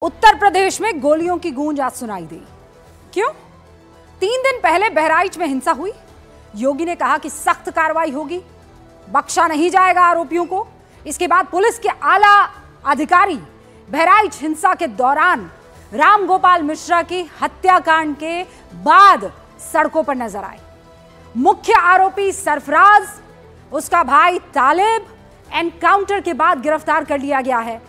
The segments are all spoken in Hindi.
उत्तर प्रदेश में गोलियों की गूंज आज सुनाई दी। क्यों? 3 दिन पहले बहराइच में हिंसा हुई। योगी ने कहा कि सख्त कार्रवाई होगी, बख्शा नहीं जाएगा आरोपियों को। इसके बाद पुलिस के आला अधिकारी बहराइच हिंसा के दौरान राम गोपाल मिश्रा की हत्याकांड के बाद सड़कों पर नजर आए। मुख्य आरोपी सरफराज, उसका भाई तालिब एनकाउंटर के बाद गिरफ्तार कर लिया गया है।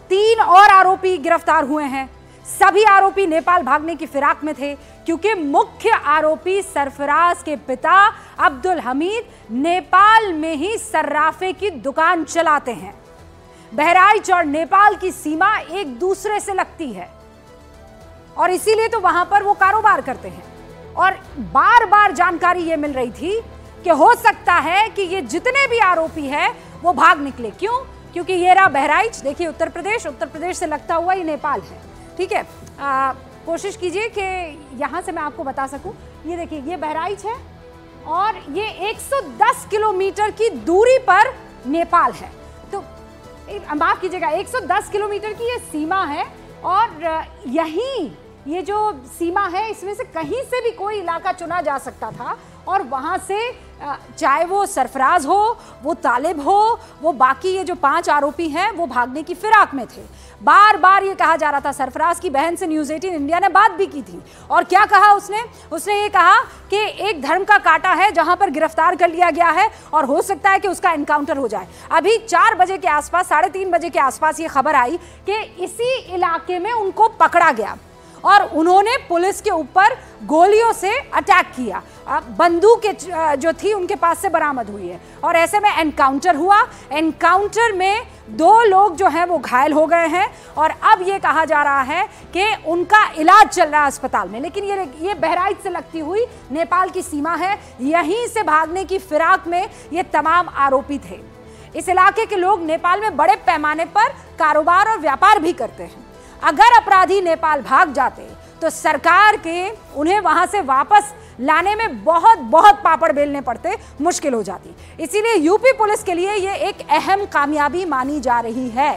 3 और आरोपी गिरफ्तार हुए हैं। सभी आरोपी नेपाल भागने की फिराक में थे, क्योंकि मुख्य आरोपी सरफराज के पिता अब्दुल हमीद नेपाल में ही सर्राफे की दुकान चलाते हैं। बहराइच और नेपाल की सीमा एक दूसरे से लगती है और इसीलिए तो वहां पर वो कारोबार करते हैं। और बार बार जानकारी ये मिल रही थी कि हो सकता है कि ये जितने भी आरोपी हैं वो भाग निकले। क्यों? क्योंकि ये रहा बहराइच, देखिए उत्तर प्रदेश से लगता हुआ ये नेपाल है। ठीक है, कोशिश कीजिए कि यहाँ से मैं आपको बता सकूं। ये देखिए, ये बहराइच है और ये 110 किलोमीटर की दूरी पर नेपाल है। तो माफ कीजिएगा, 110 किलोमीटर की ये सीमा है और यही ये जो सीमा है इसमें से कहीं से भी कोई इलाका चुना जा सकता था और वहां से चाहे वो सरफराज हो, वो तालिब हो, वो बाकी ये जो 5 आरोपी हैं वो भागने की फिराक में थे। बार बार ये कहा जा रहा था। सरफराज की बहन से न्यूज़ 18 इंडिया ने बात भी की थी और क्या कहा उसने ये कहा कि एक धर्म का कांटा है जहां पर गिरफ्तार कर लिया गया है और हो सकता है कि उसका एनकाउंटर हो जाए। अभी 4 बजे के आसपास, 3:30 बजे के आसपास ये खबर आई कि इसी इलाके में उनको पकड़ा गया और उन्होंने पुलिस के ऊपर गोलियों से अटैक किया। बंदूक जो थी उनके पास से बरामद हुई है और ऐसे में एनकाउंटर हुआ। एनकाउंटर में 2 लोग जो हैं वो घायल हो गए हैं और अब ये कहा जा रहा है कि उनका इलाज चल रहा है अस्पताल में। लेकिन ये बहराइच से लगती हुई नेपाल की सीमा है, यहीं से भागने की फिराक में ये तमाम आरोपी थे। इस इलाके के लोग नेपाल में बड़े पैमाने पर कारोबार और व्यापार भी करते हैं। अगर अपराधी नेपाल भाग जाते तो सरकार के उन्हें वहां से वापस लाने में बहुत पापड़ बेलने पड़ते, मुश्किल हो जाती। इसीलिए यूपी पुलिस के लिए ये एक अहम कामयाबी मानी जा रही है।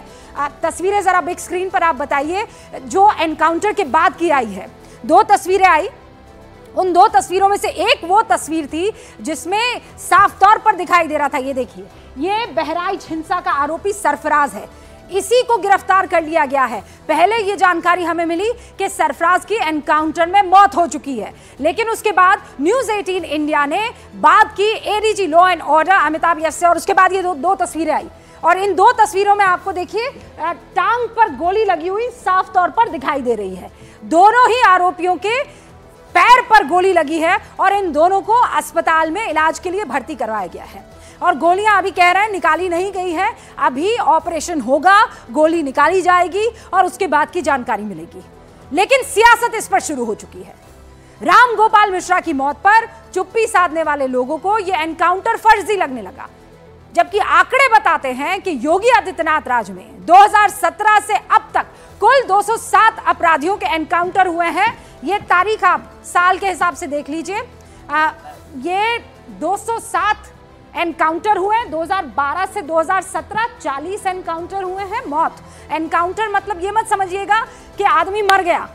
तस्वीरें जरा बिग स्क्रीन पर आप बताइए जो एनकाउंटर के बाद की आई है। 2 तस्वीरें आई। उन 2 तस्वीरों में से एक वो तस्वीर थी जिसमें साफ तौर पर दिखाई दे रहा था, ये देखिए, ये बहराइच हिंसा का आरोपी सरफराज है। इसी को गिरफ्तार कर लिया गया है। पहले ये जानकारी हमें मिली कि सरफराज की एनकाउंटर में मौत हो चुकी है, लेकिन उसके बाद न्यूज़ 18 इंडिया ने बात की ADG law and order Amitabh Yash से और उसके बाद ये 2 तस्वीरें आई और इन 2 तस्वीरों में आपको देखिए टांग पर गोली लगी हुई साफ तौर पर दिखाई दे रही है। दोनों ही आरोपियों के पैर पर गोली लगी है और इन दोनों को अस्पताल में इलाज के लिए भर्ती करवाया गया है और गोलियां अभी कह रहे हैं निकाली नहीं गई है। अभी ऑपरेशन होगा, गोली निकाली जाएगी और उसके बाद की जानकारी मिलेगी। लेकिन सियासत इस पर शुरू हो चुकी है। राम गोपाल मिश्रा की मौत पर चुप्पी साधने वाले लोगों को यह एनकाउंटर फर्जी लगने लगा, जबकि आंकड़े बताते हैं कि योगी आदित्यनाथ राज में 2017 से अब तक कुल 207 अपराधियों के एनकाउंटर हुए हैं। ये तारीख आप साल के हिसाब से देख लीजिए। ये 207 एनकाउंटर हुए। 2012 से 2017 40 एनकाउंटर हुए हैं। मौत एनकाउंटर मतलब ये मत समझिएगा कि आदमी मर गया,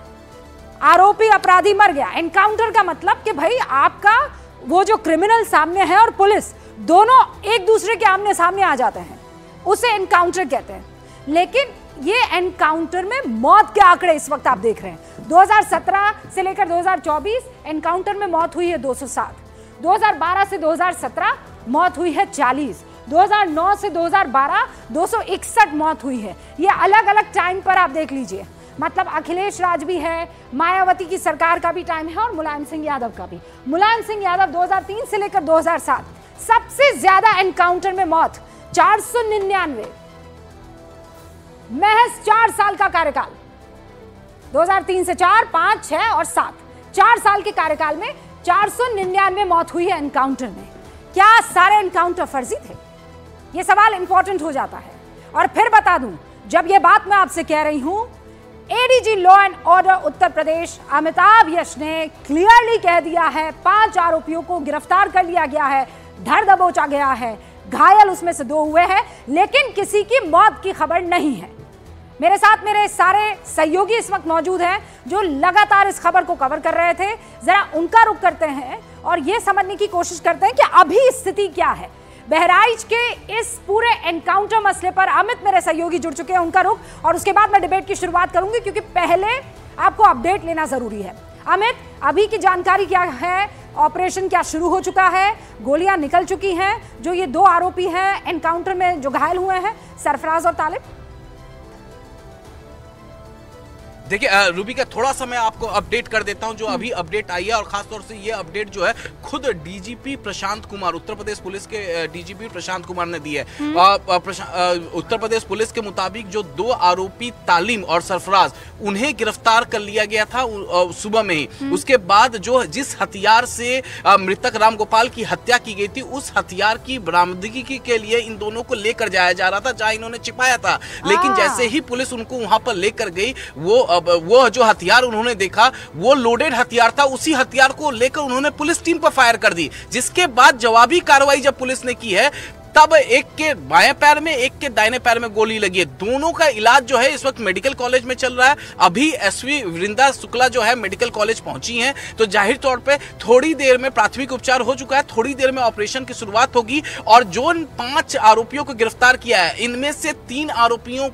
आरोपी अपराधी मर गया। एनकाउंटर का मतलब कि भाई आपका वो जो क्रिमिनल सामने है और पुलिस दोनों एक दूसरे के आमने सामने आ जाते हैं, उसे एनकाउंटर कहते हैं। लेकिन ये एनकाउंटर में मौत के आंकड़े इस वक्त आप देख रहे हैं। 2017 से लेकर 2024 एनकाउंटर में मौत हुई है 207। 2012 से 2017 मौत हुई है 40। 2009 से 2012 261 मौत हुई है। ये अलग अलग टाइम पर आप देख लीजिए। मतलब अखिलेश राज भी है, मायावती की सरकार का भी टाइम है और मुलायम सिंह यादव का भी। मुलायम सिंह यादव 2003 से लेकर 2007 सबसे ज्यादा एनकाउंटर में मौत 499। महज 4 साल का कार्यकाल, 2003 से 4, 5, 6 और 7, 4 साल के कार्यकाल में 499 मौत हुई है एनकाउंटर में। क्या सारे एनकाउंटर फर्जी थे? यह सवाल इंपॉर्टेंट हो जाता है। और फिर बता दूं, जब यह बात मैं आपसे कह रही हूं, ADG law and order Uttar Pradesh Amitabh यश ने क्लियरली कह दिया है 5 आरोपियों को गिरफ्तार कर लिया गया है, धर दबोचा गया है, घायल उसमें से 2 हुए हैं, लेकिन किसी की मौत की खबर नहीं है। मेरे साथ मेरे सारे सहयोगी इस वक्त मौजूद हैं जो लगातार इस खबर को कवर कर रहे थे। जरा उनका रुख करते हैं और यह समझने की कोशिश करते हैं कि अभी स्थिति क्या है बहराइच के इस पूरे एनकाउंटर मसले पर। अमित मेरे सहयोगी जुड़ चुके हैं, उनका रुख, और उसके बाद मैं डिबेट की शुरुआत करूंगी क्योंकि पहले आपको अपडेट लेना जरूरी है। अमित, अभी की जानकारी क्या है? ऑपरेशन क्या शुरू हो चुका है? गोलियां निकल चुकी हैं? जो ये दो आरोपी हैं एनकाउंटर में जो घायल हुए हैं, सरफराज और तालिब। देखिए रूबी का थोड़ा सा मैं आपको अपडेट कर देता हूं जो अभी अपडेट आई है, और खासतौर से ये अपडेट जो है खुद डीजीपी प्रशांत कुमार, उत्तर प्रदेश पुलिस के डीजीपी प्रशांत कुमार ने दी है। उत्तर प्रदेश पुलिस के मुताबिक जो दो आरोपी तालिम और सरफराज, उन्हें गिरफ्तार कर लिया गया था सुबह में ही। उसके बाद जो जिस हथियार से मृतक रामगोपाल की हत्या की गई थी, उस हथियार की बरामदगी के लिए इन दोनों को लेकर जाया जा रहा था जहां इन्होंने छिपाया था। लेकिन जैसे ही पुलिस उनको वहां पर लेकर गई, वो जो हथियार उन्होंने देखा वो लोडेड हथियार था। उसी हथियार को लेकर उन्होंने पुलिस टीम पर फायर कर दी, जिसके बाद जवाबी कार्रवाई जब पुलिस ने की है तब एक के बाएं पैर में एक के दाहिने पैर में गोली लगी है। दोनों का इलाज जो है इस वक्त मेडिकल कॉलेज में चल रहा है। अभी एसवी वृंदा शुक्ला जो है मेडिकल कॉलेज पहुंची हैं, तो जाहिर तौर पे थोड़ी देर में प्राथमिक उपचार हो चुका है, थोड़ी देर में ऑपरेशन की शुरुआत होगी। और जो 5 आरोपियों को गिरफ्तार किया है, इनमें से 3 आरोपियों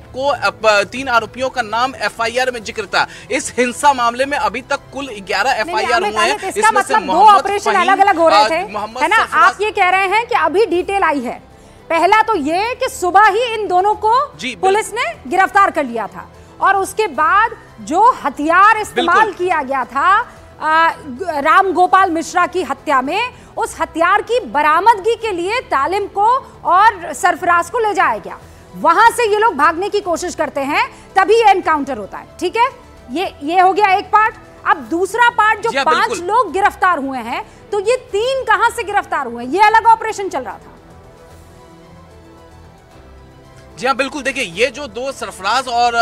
का नाम एफआईआर में जिक्र था। इस हिंसा मामले में अभी तक कुल 11 एफआईआर हुए हैं। इसका मतलब 2 ऑपरेशन अलग अलग हो रहे थे, है ना? आप ये कह रहे हैं कि अभी डिटेल आई है। पहला तो ये कि सुबह ही इन दोनों को पुलिस ने गिरफ्तार कर लिया था, और उसके बाद जो हथियार इस्तेमाल किया गया था रामगोपाल मिश्रा की हत्या में, उस हथियार की बरामदगी के लिए तालिम को और सरफराज को ले जाया गया। वहां से ये लोग भागने की कोशिश करते हैं, तभी एनकाउंटर होता है। ठीक है, ये हो गया एक पार्ट। अब दूसरा पार्ट, जो 5 लोग गिरफ्तार हुए हैं, तो ये 3 कहां से गिरफ्तार हुए? ये अलग ऑपरेशन चल रहा था। जी हाँ, बिल्कुल। देखिए, ये जो 2 सरफराज और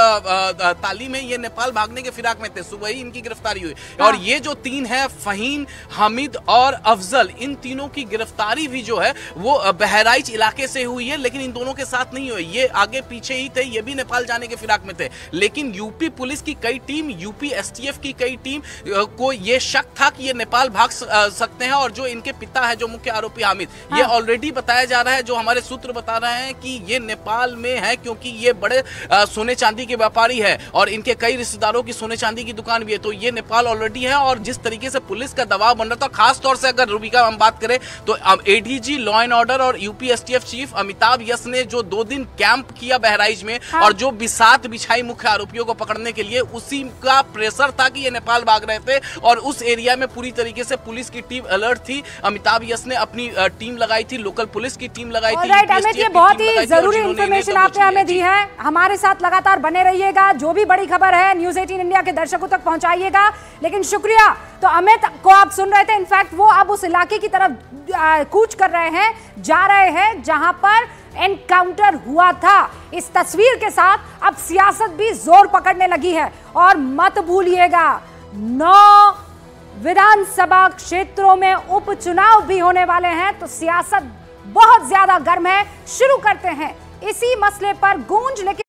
तालिम है, ये नेपाल भागने के फिराक में थे, सुबह ही इनकी गिरफ्तारी हुई। और ये जो 3 है, फहीम, हामिद और अफजल, इन तीनों की गिरफ्तारी भी जो है वो बहराइच इलाके से हुई है, लेकिन इन दोनों के साथ नहीं हुई। ये आगे पीछे ही थे, ये भी नेपाल जाने के फिराक में थे। लेकिन यूपी पुलिस की कई टीम, यूपी एसटीएफ की कई टीम को ये शक था कि ये नेपाल भाग सकते हैं। और जो इनके पिता है, जो मुख्य आरोपी हामिद, ये ऑलरेडी बताया जा रहा है, जो हमारे सूत्र बता रहे हैं कि ये नेपाल में है, क्योंकि ये बड़े सोने चांदी के व्यापारी है और इनके कई रिश्तेदारों की सोने चांदी की दुकान भी है। तो ये नेपाल ऑलरेडी है। और जिस तरीके से पुलिस का दबाव बन रहा था, खास तौर से अगर रूबी का हम बात करें तो एडीजी लॉ एंड ऑर्डर और UP STF chief Amitabh yes ने जो 2 दिन कैंप किया बहराइच में, और जो बिसात बिछाई मुख्य आरोपियों को पकड़ने के लिए, उसी का प्रेशर था कि ये नेपाल भाग रहे थे। और उस एरिया में पूरी तरीके से पुलिस की टीम अलर्ट थी। अमिताभ यस ने अपनी टीम लगाई थी, लोकल पुलिस की टीम लगाई थी। ये बहुत ही जरूरी इंफॉर्मेशन आपने हमें दी है। हमारे साथ लगातार बने रहिएगा, जो भी बड़ी खबर है न्यूज़ 18 इंडिया के दर्शकों तक पहुंचाइएगा। लेकिन शुक्रिया। तो अमित को आप सुन रहे थे, इनफैक्ट वो अब उस इलाके की तरफ कूच कर रहे हैं, जा रहे हैं जहां पर एनकाउंटर हुआ था। इस तस्वीर के साथ अब सियासत भी जोर पकड़ने लगी है। और मत भूलिएगा, 9 विधानसभा क्षेत्रों में उपचुनाव भी होने वाले हैं, तो सियासत बहुत ज्यादा गर्म है। शुरू करते हैं इसी मसले पर गूंज। लेकिन